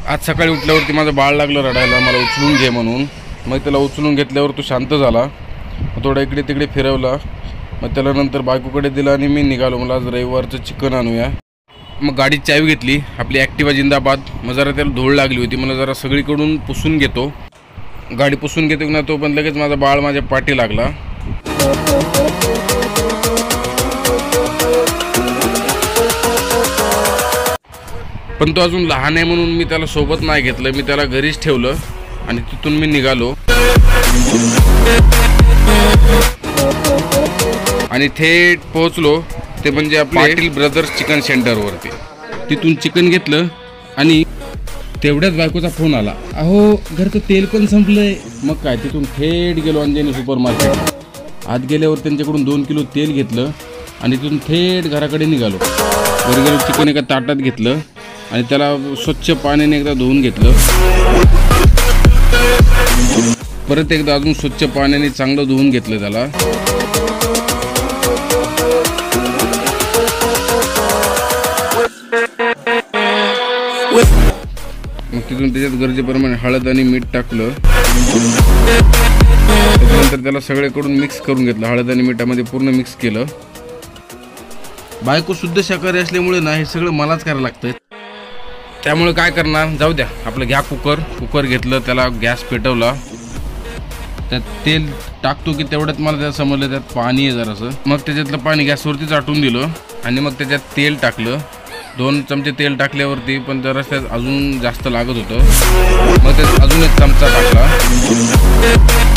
आज सकाळी उठल्यावरती माझं बाळ लागलं रडायला, मला उचलून घे म्हणून. मग त्याला उचलून घेतल्यावर तो शांत झाला. थोडा इकडे तिकडे फिरवला. मग त्याला नंतर बायकोकडे दिला आणि मी निघालो. मला आज रविवारचं चिकन आणूया. मग गाडीत चावी घेतली, आपली ॲक्टिवा जिंदाबाद. मग जरा त्याला धूळ लागली होती, मला जरा सगळीकडून पुसून घेतो. गाडी पुसून घेतो ना, तो पण लगेच माझा बाळ माझ्या पाठी लागला. पण तो अजून लहान आहे म्हणून मी त्याला सोबत नाही घेतलं. मी त्याला घरीच ठेवलं आणि तिथून मी निघालो आणि थेट पोहोचलो ते म्हणजे पाटील ब्रदर्स चिकन सेंटरवरती. तिथून चिकन घेतलं आणि तेवढ्याच बायकोचा फोन आला, अहो घरचं तेल पण संपलंय. मग काय, तिथून थेट गेलो अंजनी सुपर मार्केट. आत गेल्यावर त्यांच्याकडून 2 किलो तेल घेतलं आणि तिथून थेट घराकडे निघालो. घरी गेलो, चिकन एका ताटात घेतलं आणि त्याला स्वच्छ पाण्याने एकदा धुवून घेतलं. परत एकदा अजून स्वच्छ पाण्याने चांगलं धुवून घेतलं त्याला. मग तिथून त्याच्यात गरजेप्रमाणे हळद आणि मीठ टाकलं. त्याच्यानंतर त्याला सगळीकडून मिक्स करून घेतलं. हळद आणि मिठामध्ये पूर्ण मिक्स केलं. बायको शुद्ध शाकाहारी असल्यामुळे ना हे सगळं मलाच करायला लागतं. त्यामुळे काय करणार, जाऊ द्या आपलं. घ्या कुकर घेतलं, त्याला गॅस पेटवला, त्यात तेल टाकतो की तेवढ्यात मला त्यात समजलं त्यात पाणी आहे जरासं. मग त्याच्यातलं पाणी गॅसवरतीच आटून दिलं आणि मग त्याच्यात तेल टाकलं. 2 चमचे तेल टाकल्यावरती पण जरासं त्यात अजून जास्त लागत होतं. मग त्यात अजून 1 चमचा टाकला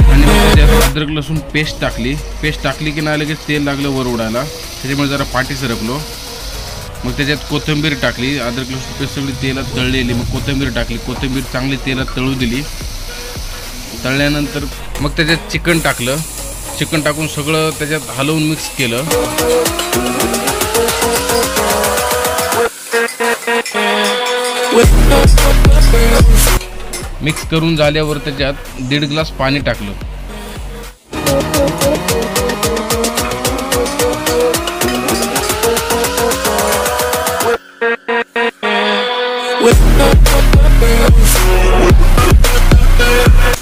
आणि मग त्याच्यात अद्रक लसूण पेस्ट टाकली की नाही लगेच तेल लागलं वर उडायला. त्याच्यामुळे जरा पाठी सरकलो. मग त्याच्यात कोथिंबीर टाकली. अद्रक लसूण पेस्ट सगळी तेलात तळलेली. मग कोथिंबीर टाकली. कोथिंबीर चांगली तेलात तळू दिली. तळल्यानंतर मग त्याच्यात चिकन टाकलं. चिकन टाकून सगळं त्याच्यात हलवून मिक्स केलं. मिक्स करून झाल्यावर त्याच्यात 1.5 ग्लास पाणी टाकलं.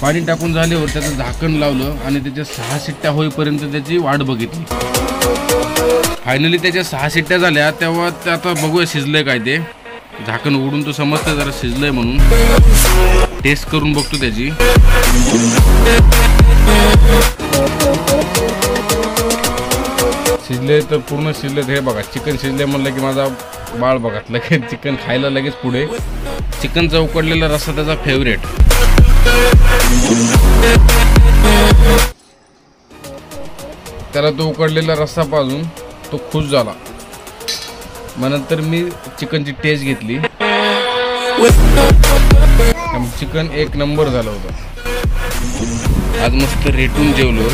पाणी टाकून झाल्यावर त्याचं झाकण लावलं आणि त्याच्या 6 शिट्ट्या होईपर्यंत त्याची वाट बघितली. फायनली त्याच्या 6 शिट्ट्या झाल्या. तेव्हा आता बघूया शिजलंय काय ते. झाकण उघडून तो समजतं जरा शिजलंय म्हणून. टेस्ट करून बघतो त्याची. शिजले तर पूर्ण शिजले. हे बघा चिकन शिजले म्हणलं की माझा बाळ बघा लगेच चिकन खायला लगेच पुढे. चिकनचा उकडलेला रस्सा त्याचा फेवरेट. त्याला तो उकडलेला रस्सा पाजून तो खुश झाला. मग नंतर मी चिकनची टेस्ट घेतली. चिकन 1 नंबर झालं होतं. आज मस्त रेटून जेवलो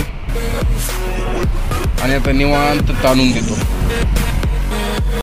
आणि आता निवांत ताणून देतो.